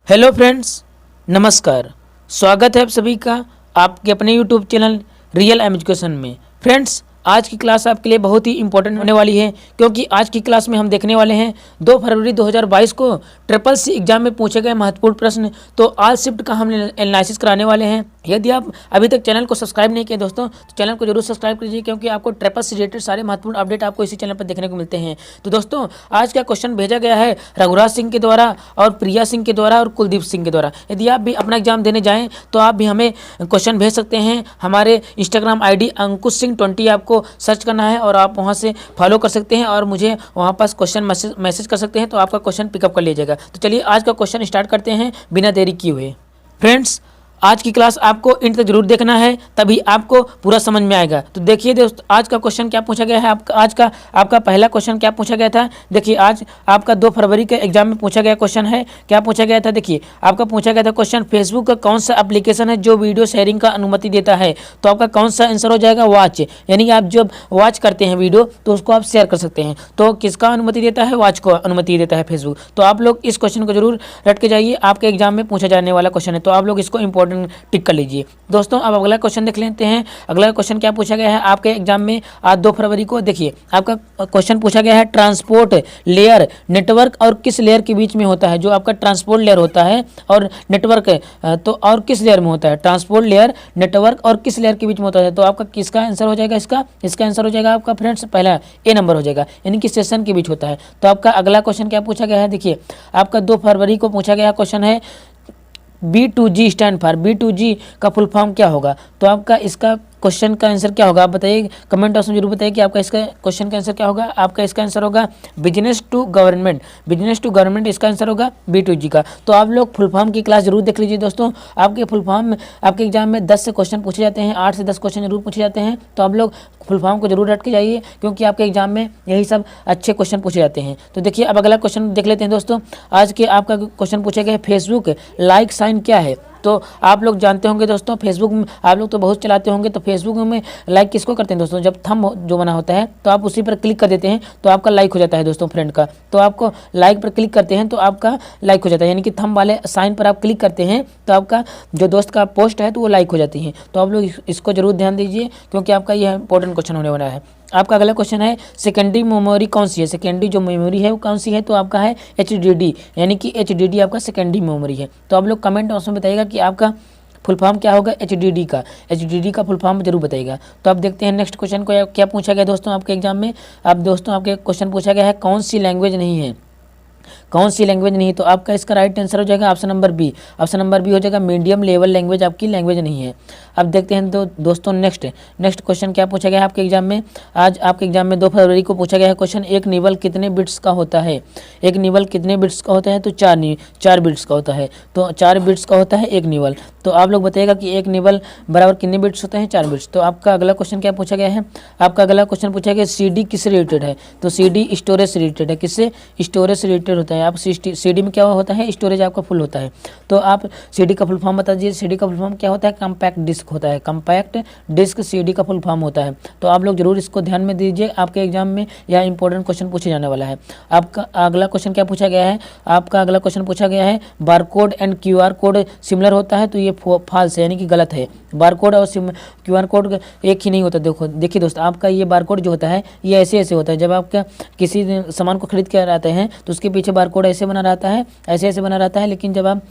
Hello friends, नमस्कार। स्वागत है आप सभी का आपके अपने यूट्यूब चैनल रियल एजुकेशन में। फ्रेंड्स, आज की क्लास आपके लिए बहुत ही इंपॉर्टेंट होने वाली है, क्योंकि आज की क्लास में हम देखने वाले हैं 2 फरवरी 2022 को ट्रिपल सी एग्जाम में पूछे गए महत्वपूर्ण प्रश्न। तो आज शिफ्ट का हम एनालिसिस कराने वाले हैं। यदि आप अभी तक चैनल को सब्सक्राइब नहीं किए दोस्तों, तो चैनल को जरूर सब्सक्राइब कीजिए, क्योंकि आपको ट्रिपल सी रिलेटेड सारे महत्वपूर्ण अपडेट आपको इसी चैनल पर देखने को मिलते हैं। तो दोस्तों, आज का क्वेश्चन भेजा गया है रघुराज सिंह के द्वारा और प्रिया सिंह के द्वारा और कुलदीप सिंह के द्वारा। यदि आप भी अपना एग्जाम देने जाएं तो आप भी हमें क्वेश्चन भेज सकते हैं। हमारे इंस्टाग्राम आईडी अंकुश सिंह 20 आपको सर्च करना है और आप वहां से फॉलो कर सकते हैं और मुझे वहां पास क्वेश्चन मैसेज कर सकते हैं, तो आपका क्वेश्चन पिकअप कर लीजिएगा। तो चलिए आज का क्वेश्चन स्टार्ट करते हैं बिना देरी किए हुए। फ्रेंड्स, आज की क्लास आपको इंड तक जरूर देखना है, तभी आपको पूरा समझ में आएगा। तो देखिए दोस्त, आज का क्वेश्चन क्या पूछा गया है। आपका पहला क्वेश्चन क्या पूछा गया था। देखिए, आज आपका 2 फरवरी के एग्जाम में पूछा गया क्वेश्चन है। क्या पूछा गया था, देखिए आपका पूछा गया था क्वेश्चन, फेसबुक का कौन सा एप्लीकेशन है जो वीडियो शेयरिंग का अनुमति देता है। तो आपका कौन सा आंसर हो जाएगा, वॉच। यानी कि आप जब वॉच करते हैं वीडियो तो उसको आप शेयर कर सकते हैं। तो किसका अनुमति देता है, वॉच को अनुमति देता है फेसबुक। तो आप लोग इस क्वेश्चन को जरूर रट के जाइए, आपके एग्जाम में पूछा जाने वाला क्वेश्चन है। तो आप लोग इसको इंपॉर्टेंट टिक कर लीजिए। दोस्तों, अब अगला क्वेश्चन देख लेते हैं। अगला क्वेश्चन क्या पूछा गया है आपके एग्जाम में आज 2 फरवरी को। देखिए, आपका क्वेश्चन पूछा गया है, ट्रांसपोर्ट लेयर नेटवर्क और किस लेयर के बीच में होता है। जो आपका ट्रांसपोर्ट लेयर होता है और नेटवर्क तो और किस लेयर में होता है। ट्रांसपोर्ट लेयर नेटवर्क और किस लेयर के बीच में होता है। तो आपका किसका आंसर हो जाएगा, इसका आंसर हो जाएगा आपका फ्रेंड्स पहला ए नंबर हो जाएगा, यानी कि सेशन के बीच होता है। तो आपका अगला क्वेश्चन क्या पूछा गया है। देखिए, आपका 2 फरवरी को पूछा गया क्वेश्चन है, B2G स्टैंड फॉर, B2G का फुल फॉर्म क्या होगा। तो आपका इसका क्वेश्चन का आंसर क्या होगा, आप बताइए, कमेंट बॉक्स में जरूर बताइए कि आपका इसका क्वेश्चन का आंसर क्या होगा। आपका इसका आंसर होगा business to government, business to government इसका आंसर होगा B2G का। तो आप लोग फुल फॉर्म की क्लास जरूर देख लीजिए दोस्तों। आपके फुल फॉर्म में आपके एग्जाम में 10 से क्वेश्चन पूछे जाते हैं, 8 से 10 क्वेश्चन जरूर पूछे जाते हैं। तो आप लोग फुल फॉर्म को जरूर रट के जाइए, क्योंकि आपके एग्जाम में यही सब अच्छे क्वेश्चन पूछे जाते हैं। तो देखिए, अब अगला क्वेश्चन देख लेते हैं दोस्तों। आज के आपका क्वेश्चन पूछा गया है, फेसबुक लाइक साइन क्या है। तो आप लोग जानते होंगे दोस्तों, फेसबुक में आप लोग तो बहुत चलाते होंगे। तो फेसबुक में लाइक किसको करते हैं दोस्तों, जब थंब जो बना होता है तो आप उसी पर क्लिक कर देते हैं तो आपका लाइक हो जाता है दोस्तों फ्रेंड का। तो आपको लाइक पर क्लिक करते हैं तो आपका लाइक हो जाता है, यानी कि थंब वाले साइन पर आप क्लिक करते हैं तो आपका जो दोस्त का पोस्ट है तो वो लाइक हो जाती है। तो आप लोग इसको जरूर ध्यान दीजिए, क्योंकि आपका यह इंपॉर्टेंट क्वेश्चन होने वाला है। आपका अगला क्वेश्चन है, सेकेंडरी मेमोरी कौन सी है। सेकेंडरी जो मेमोरी है वो कौन सी है। तो आपका है HDD, यानी कि HDD आपका सेकेंडरी मेमोरी है। तो आप लोग कमेंट बॉक्स में बताइएगा कि आपका फुल फॉर्म क्या होगा HDD का। HDD का फुल फॉर्म जरूर बताइएगा। तो आप देखते हैं नेक्स्ट क्वेश्चन को क्या पूछा गया दोस्तों आपके एग्जाम में। आप दोस्तों, आपके क्वेश्चन पूछा गया है, कौन सी लैंग्वेज नहीं है, कौन सी लैंग्वेज नहीं है। तो आपका इसका राइट आंसर हो जाएगा option number B. Option number B हो जाएगा, मीडियम लेवल लैंग्वेज आपकी लैंग्वेज नहीं है। अब देखते हैं तो दोस्तों नेक्स्ट क्वेश्चन क्या पूछा गया है आपके एग्जाम में। आज आपके एग्जाम में 2 फरवरी को पूछा गया है क्वेश्चन, एक निबल कितने बिट्स का होता है। एक निबल कितने बिट्स का होता है। तो 4 बिट्स का होता है। तो 4 बिट्स का होता है एक निबल। तो आप लोग बताइएगा कि एक निबल बराबर कितने बिट्स होते हैं, 4 बिट्स। तो आपका अगला क्वेश्चन क्या पूछा गया है। आपका अगला क्वेश्चन पूछा गया, CD किससे रिलेटेड है। तो CD स्टोरेज से रिलेटेड है। किससे, स्टोरेज से रिलेटेड होता है। आप CD में क्या होता है, स्टोरेज आपका फुल होता है। तो आप CD का फुल फॉर्म बता दीजिए। CD का फुल फॉर्म क्या होता है, कम्पैक्ट डिस्क होता है। कम्पैक्ट डिस्क CD का फुल फॉर्म होता है। तो आप लोग जरूर इसको ध्यान में दीजिए, आपके एग्जाम में यह इंपॉर्टेंट क्वेश्चन पूछे जाने वाला है। आपका अगला क्वेश्चन क्या पूछा गया है। आपका अगला क्वेश्चन पूछा गया है, barcode and QR code similar होता है। तो ये फॉल्स है, यानी कि गलत है। बारकोड और QR कोड एक ही नहीं होता। देखिए दोस्त, आपका ये बारकोड जो होता है ये ऐसे होता है। जब आपका किसी सामान को खरीद कर आते हैं तो उसके पीछे बारकोड ऐसे बना रहता है, ऐसे बना रहता है। लेकिन जब आप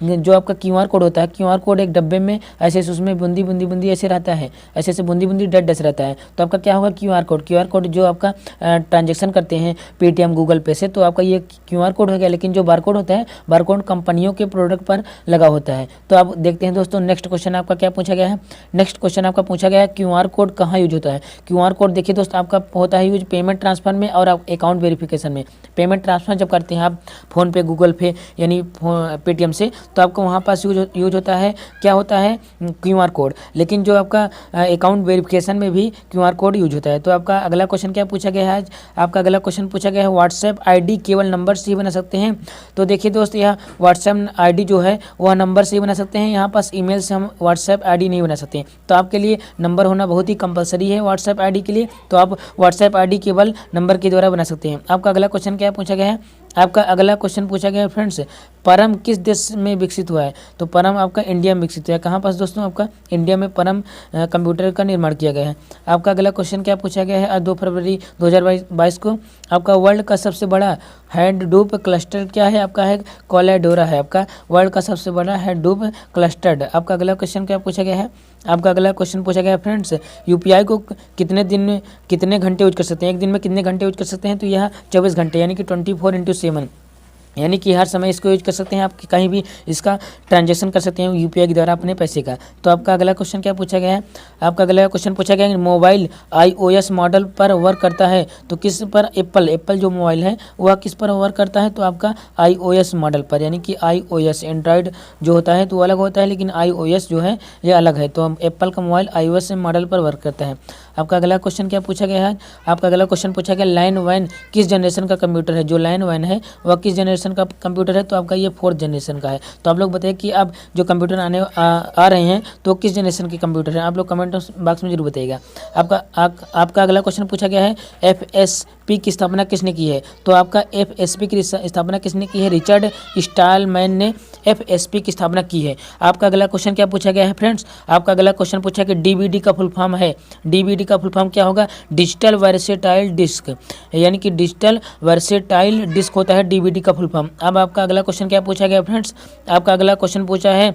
जो आपका QR कोड होता है, QR कोड एक डब्बे में ऐसे उसमें बूंदी बूंदी बूंदी ऐसे रहता है, ऐसे बूंदी बूंदी डट ऐसे रहता है। तो आपका क्या होगा, QR कोड जो आपका ट्रांजेक्शन करते हैं पेटीएम गूगल पे से, तो आपका ये QR कोड हो गया। लेकिन जो बारकोड होता है, बारकोड कंपनियों के प्रोडक्ट पर लगा होता है। तो आप देखते हैं दोस्तों नेक्स्ट क्वेश्चन आपका क्या पूछा गया है। नेक्स्ट क्वेश्चन आपका पूछा गया है, QR कोड कहाँ यूज होता है। QR कोड देखिए दोस्त, आपका होता है यूज पेमेंट ट्रांसफर में और अकाउंट वेरिफिकेशन में। पेमेंट ट्रांसफर जब करते हैं आप फ़ोन पे, गूगल पे यानी पेटीएम से, तो आपको वहाँ पास यूज होता है, क्या होता है, QR कोड। लेकिन जो आपका अकाउंट वेरिफिकेशन में भी QR कोड यूज होता है। तो आपका अगला क्वेश्चन क्या पूछा गया है आज। आपका अगला क्वेश्चन पूछा गया है, व्हाट्सएप ID केवल नंबर से ही बना सकते हैं। तो देखिए दोस्त, यह व्हाट्सएप ID जो है वह नंबर से ही बना सकते हैं। यहाँ पास ईमेल से हम व्हाट्सएप ID नहीं बना सकते। तो आपके लिए नंबर होना बहुत ही कंपलसरी है व्हाट्सएप ID के लिए। तो आप व्हाट्सएप ID केवल नंबर के द्वारा बना सकते हैं। आपका अगला क्वेश्चन क्या पूछा गया है। आपका अगला क्वेश्चन पूछा गया है फ्रेंड्स, परम किस देश में विकसित हुआ है? तो परम आपका इंडिया में विकसित हुआ है। कहाँ पास दोस्तों? आपका इंडिया में परम कंप्यूटर का निर्माण किया गया है। आपका अगला क्वेश्चन क्या पूछा गया है? आज 2 फरवरी 2022 को आपका वर्ल्ड का सबसे बड़ा हैडूप क्लस्टर क्या है? आपका है कोलाडोरा है। आपका वर्ल्ड का सबसे बड़ा हैडूप क्लस्टर्ड। आपका अगला क्वेश्चन क्या पूछा गया है? आपका अगला क्वेश्चन पूछा गया है फ्रेंड्स, यूपीआई को कितने दिन में कितने घंटे यूज कर सकते हैं? एक दिन में कितने घंटे यूज कर सकते हैं? तो यह 24 घंटे यानी कि 24/7, यानी कि हर समय इसको यूज कर सकते हैं। आप कहीं भी इसका ट्रांजैक्शन कर सकते हैं यूपीआई के द्वारा अपने पैसे का। तो आपका अगला क्वेश्चन क्या पूछा गया है? आपका अगला क्वेश्चन पूछा गया है, मोबाइल iOS मॉडल पर वर्क करता है तो किस पर? एप्पल जो मोबाइल है वह किस पर वर्क करता है? तो आपका iOS मॉडल पर, यानी कि iOS एंड्रॉयड जो होता है तो वो अलग होता है, लेकिन iOS जो है ये अलग है। तो एप्पल का मोबाइल iOS मॉडल पर वर्क करता है। आपका अगला क्वेश्चन क्या पूछा गया है? आपका अगला क्वेश्चन पूछा गया, लाइन वैन किस जनरेशन का कंप्यूटर है? जो लाइन वैन है वह किस जनरेशन का कंप्यूटर है? तो आपका ये 4th जनरेशन का है। तो आप लोग बताइए कि अब जो कंप्यूटर आ रहे हैं तो किस जनरेशन के कंप्यूटर हैं? आप लोग कमेंट बॉक्स में जरूर बताइएगा। आपका अगला क्वेश्चन पूछा गया है, FSP की स्थापना किसने की है? तो आपका FSP की स्थापना किसने की है? रिचर्ड स्टॉलमैन ने FSP की स्थापना की है। आपका अगला क्वेश्चन क्या पूछा गया है फ्रेंड्स? आपका अगला क्वेश्चन पूछा कि डीवीडी का फुल फॉर्म है। डीवीडी का फुल फॉर्म क्या होगा? डिजिटल वर्सेटाइल डिस्क, यानी कि डिजिटल वर्सेटाइल डिस्क होता है डीवीडी का फुल फॉर्म। अब आपका अगला क्वेश्चन क्या पूछा गया फ्रेंड्स? आपका अगला क्वेश्चन पूछा है,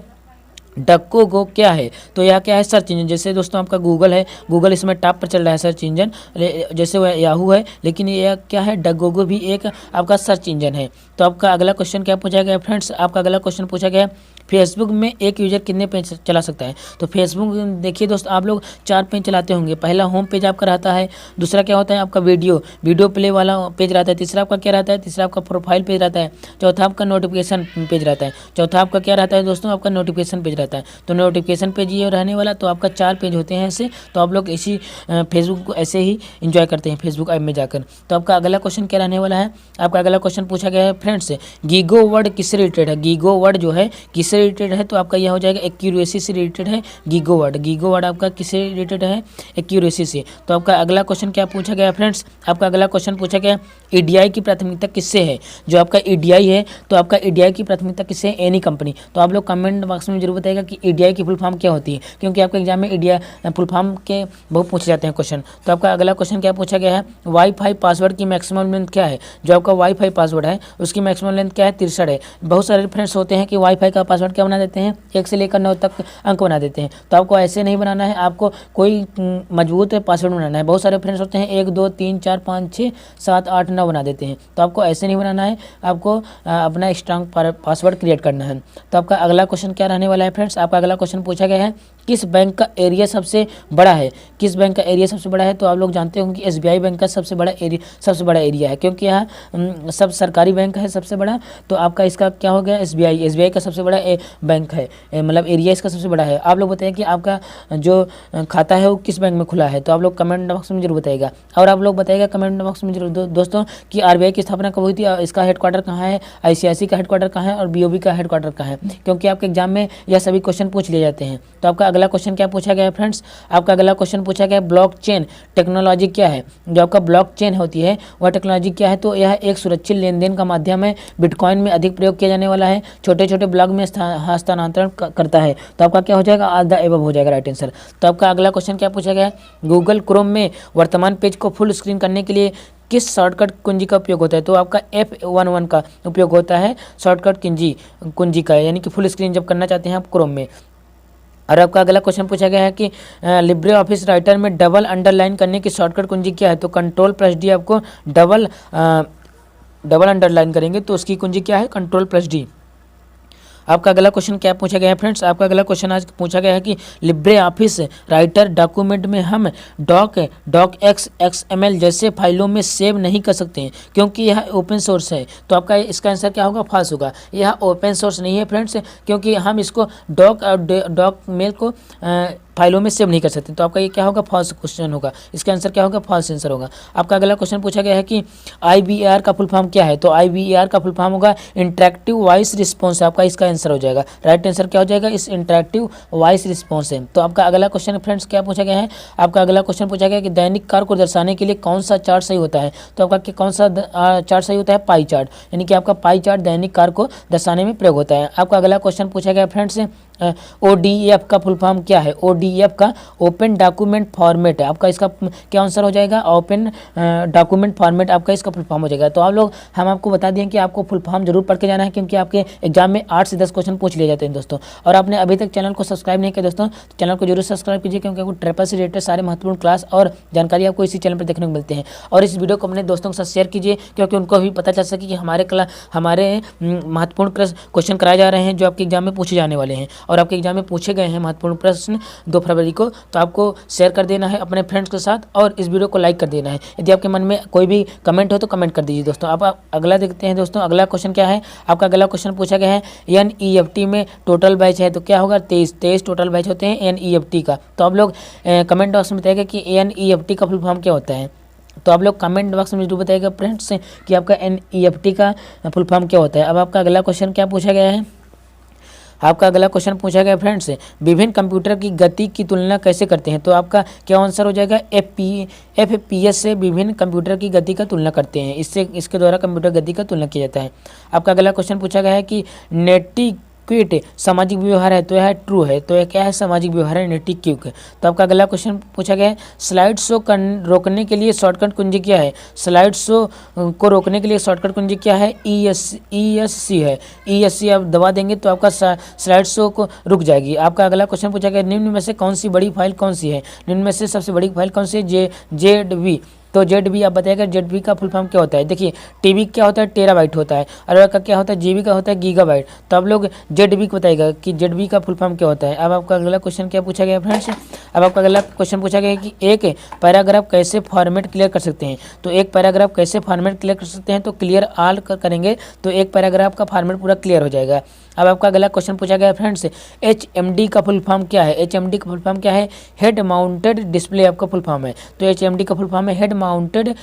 डक्को गो क्या है? तो यह क्या है? Search engine. जैसे दोस्तों आपका गूगल है, गूगल इसमें टॉप पर चल रहा है सर्च इंजन, जैसे वह याहू है, लेकिन यह क्या है? डक्को भी एक आपका सर्च इंजन है। तो आपका अगला क्वेश्चन क्या पूछा गया फ्रेंड्स? आपका अगला क्वेश्चन पूछा गया, फेसबुक में एक यूजर कितने पेज चला सकता है? तो फेसबुक देखिए दोस्त, आप लोग 4 पेज चलाते होंगे। पहला होम पेज आपका रहता है, दूसरा क्या होता है आपका वीडियो प्ले वाला पेज रहता है, तीसरा आपका क्या रहता है? तीसरा आपका प्रोफाइल पेज रहता है, चौथा आपका नोटिफिकेशन पेज रहता है, चौथा आपका क्या रहता है दोस्तों? आपका नोटिफिकेशन पेज रहता है। तो नोटिफिकेशन पेज ये रहने वाला, तो आपका 4 पेज होते हैं ऐसे। तो आप लोग इसी फेसबुक को ऐसे ही इंजॉय करते हैं फेसबुक ऐप में जाकर। तो आपका अगला क्वेश्चन क्या रहने वाला है? आपका अगला क्वेश्चन पूछा गया है फ्रेंड्स, गीगो वर्ड किससे रिलेटेड है? गीगो वर्ड जो है किससे रिलेटेड है? तो आपका यह हो जाएगा एक्यूरेसी से रिलेटेड है गीगो वर्ड आपका किससे रिलेटेड है? एक्यूरेसी से। तो आपका अगला क्वेश्चन क्या पूछा गया फ्रेंड्स? आपका अगला क्वेश्चन पूछा गया, ईडीआई की प्राथमिकता किससे है? जो आपका ईडीआई है, तो आपका ईडीआई की प्राथमिकता किससे है? Any company. तो आप लोग कमेंट बॉक्स में जरूर बताइएगा कि ईडीआई की फुल फॉर्म क्या होती है, क्योंकि आपके एग्जाम में ईडीआई फुल फॉर्म के बहुत पूछे जाते हैं क्वेश्चन। तो आपका अगला क्वेश्चन क्या पूछा गया है? वाईफाई पासवर्ड की मैक्सिमम लेंथ क्या है? जो आपका वाईफाई पासवर्ड है उसकी मैक्सिमम लेंथ क्या है? 63 है। बहुत सारे फ्रेंड्स होते हैं कि वाईफाई का पासवर्ड क्या बना देते हैं? 1 से लेकर 9 तक अंक बना देते हैं। तो आपको ऐसे नहीं बनाना है, आपको कोई मजबूत पासवर्ड बनाना है। बहुत सारे फ्रेंड्स होते हैं 1 2 3 4 5 6 7 8 9 बना देते हैं। तो आपको ऐसे नहीं बनाना है, आपको अपना स्ट्रांग पासवर्ड क्रिएट करना है। तो आपका अगला क्वेश्चन क्या रहने वाला है फ्रेंड्स? आपका अगला क्वेश्चन पूछा गया है, किस बैंक का एरिया सबसे बड़ा है? किस बैंक का एरिया सबसे बड़ा है? तो आप लोग जानते होंगे कि एसबीआई बैंक का सबसे बड़ा एरिया है, क्योंकि यहाँ सब सरकारी बैंक है सबसे बड़ा। तो आपका इसका क्या हो गया? एसबीआई का सबसे बड़ा बैंक है, मतलब एरिया इसका सबसे बड़ा है। आप लोग बताइए कि आपका जो खाता है वो किस बैंक में खुला है? तो आप लोग कमेंट बॉक्स में जरूर बताइएगा। और आप लोग बताइएगा कमेंट बॉक्स में जरूर दोस्तों कि आरबीआई की स्थापना कब हुई थी, इसका हेडक्वार्टर कहाँ है, आईसीआईसी का हेडक्वार्टर कहाँ है और बीओबी का हेडक्वार्टर कहाँ है, क्योंकि आपके एग्जाम में यह सभी क्वेश्चन पूछ लिए जाते हैं। तो आपका अगला क्वेश्चन क्या पूछा गया है फ्रेंड्स? आपका अगला क्वेश्चन पूछा गया, ब्लॉकचेन टेक्नोलॉजी क्या है? जो आपका ब्लॉकचेन होती है वह टेक्नोलॉजी क्या है? तो यह एक सुरक्षित लेन देन का माध्यम है, बिटकॉइन में अधिक प्रयोग किया जाने वाला है, छोटे छोटे ब्लॉक में हस्तांतरण करता है। तो आपका क्या हो जाएगा? ऑल द एबव हो जाएगा राइट आंसर। तो आपका अगला क्वेश्चन क्या पूछा गया है? गूगल क्रोम में वर्तमान पेज को फुल स्क्रीन करने के लिए किस शॉर्टकट कुंजी का उपयोग होता है? तो आपका F11 का उपयोग होता है शॉर्टकट कुंजी का, यानी कि फुल स्क्रीन जब करना चाहते हैं आप क्रोम में। और आपका अगला क्वेश्चन पूछा गया है कि लिब्रे ऑफिस राइटर में डबल अंडरलाइन करने की शॉर्टकट कुंजी क्या है? तो Ctrl+D आपको डबल अंडरलाइन करेंगे तो उसकी कुंजी क्या है? Ctrl+D। आपका अगला क्वेश्चन क्या पूछा गया है फ्रेंड्स? आपका अगला क्वेश्चन आज पूछा गया है कि लिब्रे ऑफिस राइटर डॉक्यूमेंट में हम डॉक XML जैसे फाइलों में सेव नहीं कर सकते हैं क्योंकि यह ओपन सोर्स है। तो आपका इसका आंसर क्या होगा? फॉल्स होगा। यह ओपन सोर्स नहीं है फ्रेंड्स, क्योंकि हम इसको डॉक मेल को फाइलों में सेव नहीं कर सकते। तो आपका ये क्या होगा, फॉल्स क्वेश्चन होगा। इसका आंसर क्या होगा, फॉल्स आंसर होगा। आपका अगला क्वेश्चन पूछा गया है कि IVR का फुल फॉर्म क्या है। तो IVR का फुल फॉर्म होगा इंटरेक्टिव वॉइस रिस्पॉन्स। आपका इसका आंसर हो जाएगा, राइट आंसर क्या हो जाएगा, इस इंटरेक्टिव वॉइस रिस्पॉन्स है। तो आपका अगला क्वेश्चन फ्रेंड्स क्या पूछा गया है, आपका अगला क्वेश्चन पूछा गया है कि दैनिक कार्य को दर्शाने के लिए कौन सा चार्ट सही होता है। तो आपका कौन सा चार्ट सही होता है, पाई चार्ट, यानी कि आपका पाई चार्ट दैनिक कार्य को दर्शाने में प्रयोग होता है। आपका अगला क्वेश्चन पूछा गया फ्रेंड्स ODF का फुल फॉर्म क्या है। ODF का ओपन डॉक्यूमेंट फॉर्मेट है। आपका इसका क्या आंसर हो जाएगा, ओपन डॉक्यूमेंट फॉर्मेट आपका इसका फुल फॉर्म हो जाएगा। तो आप लोग हम आपको बता दें कि आपको फुल फॉर्म जरूर पढ़ के जाना है, क्योंकि आपके एग्जाम में 8 से 10 क्वेश्चन पूछ लिए जाते हैं दोस्तों। और आपने अभी तक चैनल को सब्सक्राइब नहीं किया दोस्तों, तो चैनल को जरूर सब्सक्राइब कीजिए, क्योंकि आपको ट्रिपल से रिलेटेड सारे महत्वपूर्ण क्लास और जानकारी आपको इसी चैनल पर देखने को मिलते हैं। और इस वीडियो को अपने दोस्तों के साथ शेयर कीजिए, क्योंकि उनको भी पता चल सके कि हमारे महत्वपूर्ण क्वेश्चन कराए जा रहे हैं जो आपके एग्जाम में पूछे जाने वाले हैं। और आपके एग्जाम में पूछे गए हैं महत्वपूर्ण प्रश्न 2 फरवरी को। तो आपको शेयर कर देना है अपने फ्रेंड्स के साथ और इस वीडियो को लाइक कर देना है। यदि आपके मन में कोई भी कमेंट हो तो कमेंट कर दीजिए दोस्तों। आप अगला देखते हैं दोस्तों। अगला क्वेश्चन क्या है, आपका अगला क्वेश्चन पूछा गया है NEFT में टोटल बैच है, तो क्या होगा, 23 टोटल बैच होते हैं NEFT का। तो आप लोग कमेंट बॉक्स में बताइएगा कि NEFT का फुल फॉर्म क्या होता है। तो आप लोग कमेंट बॉक्स में जरूर बताइएगा फ्रेंड्स कि आपका NEFT का फुल फॉर्म क्या होता है। अब आपका अगला क्वेश्चन क्या पूछा गया है, आपका अगला क्वेश्चन पूछा गया फ्रेंड्स विभिन्न कंप्यूटर की गति की तुलना कैसे करते हैं। तो आपका क्या आंसर हो जाएगा, FPS से विभिन्न कंप्यूटर की गति का तुलना करते हैं। इसके द्वारा कंप्यूटर गति का तुलना किया जाता है। आपका अगला क्वेश्चन पूछा गया है कि नेटिक्विट सामाजिक व्यवहार है, तो यह ट्रू है। तो यह क्या है, सामाजिक व्यवहार है, नेटिक्विट। तो आपका अगला क्वेश्चन पूछा गया है स्लाइड शो रोकने के लिए शॉर्टकट कुंजी क्या है। स्लाइड शो को रोकने के लिए शॉर्टकट कुंजी क्या है, ESC है। ESC आप दबा देंगे तो आपका स्लाइड शो को रुक जाएगी। आपका अगला क्वेश्चन पूछा गया निम्न में से कौन सी बड़ी फाइल कौन सी है। निम्न में से सबसे बड़ी फाइल कौन सी है, ZB। तो ZB आप बताइएगा ZB का फुल फॉर्म क्या होता है। देखिए TB क्या होता है, टेराबाइट होता है, और का क्या होता है, GB का होता है गीगाबाइट। तो आप लोग ZB को बताइएगा कि ZB का फुल फॉर्म क्या होता है। अब आपका अगला क्वेश्चन क्या पूछा गया फ्रेंड्स, अब आपका अगला क्वेश्चन पूछा गया कि एक पैराग्राफ कैसे फॉर्मेट क्लियर कर सकते हैं। तो एक पैराग्राफ कैसे फॉर्मेट क्लियर कर सकते हैं, तो क्लियर ऑल करेंगे तो एक पैराग्राफ का फॉर्मेट पूरा क्लियर हो जाएगा। अब आपका अगला क्वेश्चन पूछा गया फ्रेंड्स HMD का फुल फॉर्म क्या है। HMD का फुल फॉर्म क्या है, हेड माउंटेड डिस्प्ले आपका फुल फॉर्म है। तो HMD का फुल फॉर्म है हेड माउंटेड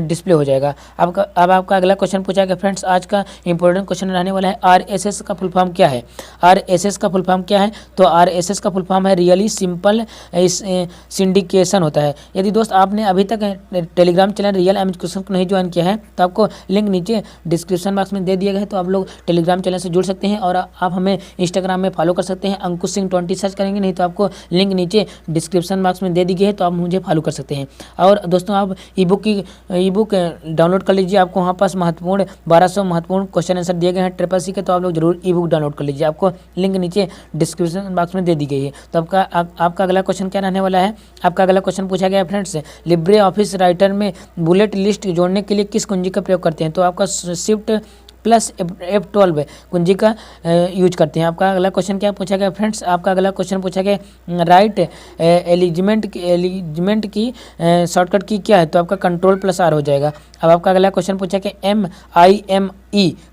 डिस्प्ले हो जाएगा। अब आपका अगला क्वेश्चन पूछा गया फ्रेंड्स, आज का इंपॉर्टेंट क्वेश्चन रहने वाला है RSS का फुल फॉर्म क्या है। RSS का फुल फॉर्म क्या है, तो RSS का फुल फॉर्म है रियली सिंपल सिंडिकेशन होता है। यदि दोस्त आपने अभी तक टेलीग्राम चैनल रियल एजुकेशन को नहीं ज्वाइन किया है, तो आपको लिंक नीचे डिस्क्रिप्शन बॉक्स में दे दिया गया है। तो आप लोग टेलीग्राम चैनल से जुड़ सकते हैं और आप हमें इंस्टाग्राम में फॉलो कर सकते हैं। अंकुश सिंह 20 सर्च करेंगे, नहीं तो आपको लिंक नीचे डिस्क्रिप्शन बॉक्स में दे दी गई है, तो आप मुझे फॉलो कर सकते हैं। और दोस्तों आप ई बुक डाउनलोड कर लीजिए। आपको वहाँ पास महत्वपूर्ण 1200 महत्वपूर्ण क्वेश्चन आंसर दिए गए हैं CCC के, तो आप लोग जरूर ई बुक डाउनलोड कर लीजिए। आपको लिंक नीचे डिस्क्रिप्शन बॉक्स में दे दी गई है। तो आपका अगला क्वेश्चन क्या रहने वाला है, आपका अगला क्वेश्चन पूछा गया फ्रेंड्स लिब्रे ऑफिस राइटर में बुलेट लिस्ट जोड़ने के लिए किस कुंजी का प्रयोग करते हैं। तो आपका Shift+F12 कुंजी का यूज करते हैं। आपका अगला क्वेश्चन क्या पूछा गया फ्रेंड्स, आपका अगला क्वेश्चन पूछा गया राइट एलिजमेंट की शॉर्टकट की क्या है। तो आपका Ctrl+R हो जाएगा। अब आपका अगला क्वेश्चन पूछा गया MIME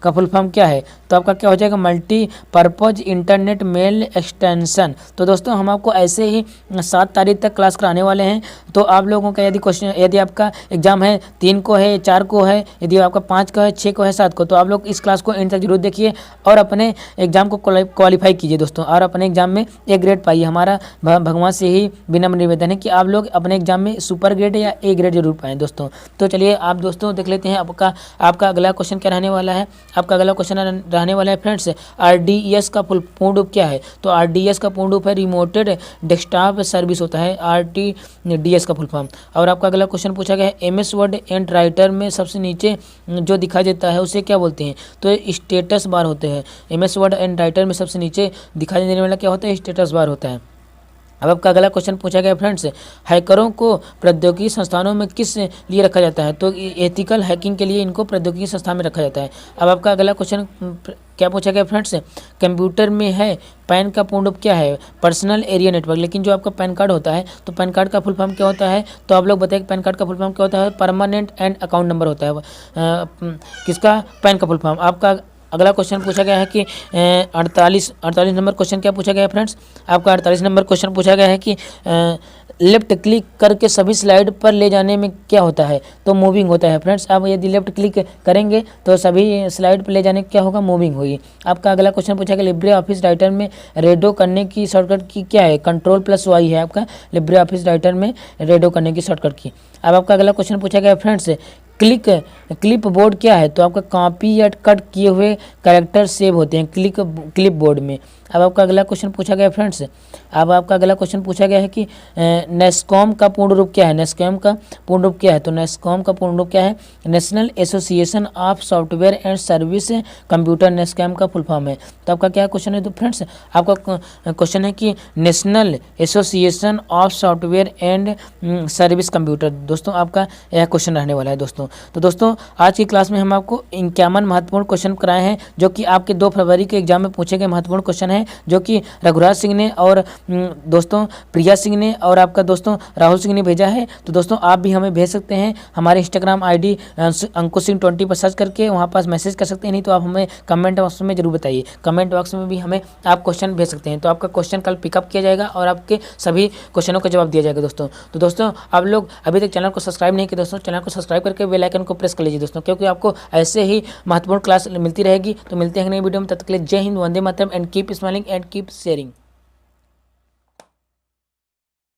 का फुल फॉर्म क्या है। तो आपका क्या हो जाएगा, मल्टीपर्पज इंटरनेट मेल एक्सटेंशन। तो दोस्तों हम आपको ऐसे ही 7 तारीख तक क्लास कराने वाले हैं। तो आप लोगों का यदि आपका एग्जाम है 3 को है, 4 को है, यदि आपका 5 का है, 6 को है, 7 को, तो आप लोग इस क्लास को एंड तक जरूर देखिए और अपने एग्जाम को क्वालिफाई कीजिए दोस्तों, और अपने एग्जाम में A ग्रेड पाइए। हमारा भगवान से ही विनम्र निवेदन है कि आप लोग अपने एग्जाम में सुपर ग्रेड या A ग्रेड जरूर पाएँ दोस्तों। तो चलिए आप दोस्तों देख लेते हैं आपका अगला क्वेश्चन क्या रहने वाला है। आपका अगला क्वेश्चन रहने वाला है फ्रेंड्स RDS का पूर्ण रूप क्या है। तो RDS का पूर्ण रूप है रिमोटेड डेस्कटॉप सर्विस होता है, RDS का फुल फॉर्म। और आपका अगला क्वेश्चन पूछा गया है MS वर्ड एंड राइटर में सबसे नीचे जो दिखाई देता है उसे क्या बोलते हैं। तो स्टेटस बार होते हैं। MS वर्ड एंड राइटर में सबसे नीचे दिखाई देने वाला क्या होता है, स्टेटस बार होता है। अब आपका अगला क्वेश्चन पूछा गया फ्रेंड्स हैकरों को प्रौद्योगिकी संस्थानों में किस लिए रखा जाता है। तो एथिकल हैकिंग के लिए इनको प्रौद्योगिकी संस्थान में रखा जाता है। अब आपका अगला क्वेश्चन क्या पूछा गया फ्रेंड्स, कंप्यूटर में है पैन का पूर्ण रूप क्या है, पर्सनल एरिया नेटवर्क। लेकिन जो आपका पैन कार्ड होता है, तो पैन कार्ड का फुल फॉर्म क्या होता है। तो आप लोग बताइए पैन कार्ड का फुल फॉर्म क्या होता है, परमानेंट एंड अकाउंट नंबर होता है। किसका पैन का फुल फॉर्म, अगला क्वेश्चन पूछा गया है कि 48 नंबर क्वेश्चन क्या पूछा गया है फ्रेंड्स, आपका 48 नंबर क्वेश्चन पूछा गया है कि लेफ्ट क्लिक करके सभी स्लाइड पर ले जाने में क्या होता है, तो मूविंग होता है फ्रेंड्स। आप यदि लेफ्ट क्लिक करेंगे तो सभी स्लाइड पर ले जाने क्या होगा, मूविंग होगी। आपका अगला क्वेश्चन पूछा गया लिब्रे ऑफिस राइटर में रेडो करने की शॉर्टकट की क्या है, Ctrl+Y है आपका लिब्रे ऑफिस राइटर में रेडो करने की शॉर्टकट की। अब आपका अगला क्वेश्चन पूछा गया फ्रेंड्स क्लिप बोर्ड क्या है, तो आपका कॉपी या कट किए हुए कैरेक्टर सेव होते हैं क्लिप बोर्ड में। अब आपका अगला क्वेश्चन पूछा गया फ्रेंड्स, अब आपका अगला क्वेश्चन पूछा गया है कि नेस्कॉम का पूर्ण रूप क्या है, नेस्कॉम का पूर्ण रूप क्या है, तो नेस्कॉम का पूर्ण रूप क्या है, national association of software and service computer, NASSCOM का फुल फॉर्म है। तो आपका क्या क्वेश्चन है, तो फ्रेंड्स आपका क्वेश्चन है कि national association of software and service computer. दोस्तों आपका यह क्वेश्चन रहने वाला है दोस्तों। तो दोस्तों आज की क्लास में हम आपको 51 महत्वपूर्ण क्वेश्चन कराए हैं जो कि आपके 2 फरवरी के एग्जाम में पूछे गए महत्वपूर्ण क्वेश्चन हैं, जो कि रघुराज सिंह ने और दोस्तों प्रिया सिंह ने और आपका दोस्तों राहुल सिंह ने भेजा है। तो दोस्तों आप भी हमें भेज सकते हैं हमारे इंस्टाग्राम ID अंकुश सिंह 20 पर सर्च करके, वहाँ पास मैसेज कर सकते हैं, नहीं तो आप हमें कमेंट बॉक्स में जरूर बताइए। कमेंट बॉक्स में भी हमें आप क्वेश्चन भेज सकते हैं, तो आपका क्वेश्चन कल पिकअप किया जाएगा और आपके सभी क्वेश्चनों का जवाब दिया जाएगा दोस्तों। तो दोस्तों आप लोग अभी तक चैनल को सब्सक्राइब नहीं किए दोस्तों, चैनल को सब्सक्राइब करके बेल आइकन को प्रेस कर लीजिए दोस्तों, क्योंकि आपको ऐसे ही महत्वपूर्ण क्लास मिलती रहेगी। तो मिलते हैं नई वीडियो में, तब तक के लिए जय हिंद, वंदे मातरम and keep smiling and keep sharing.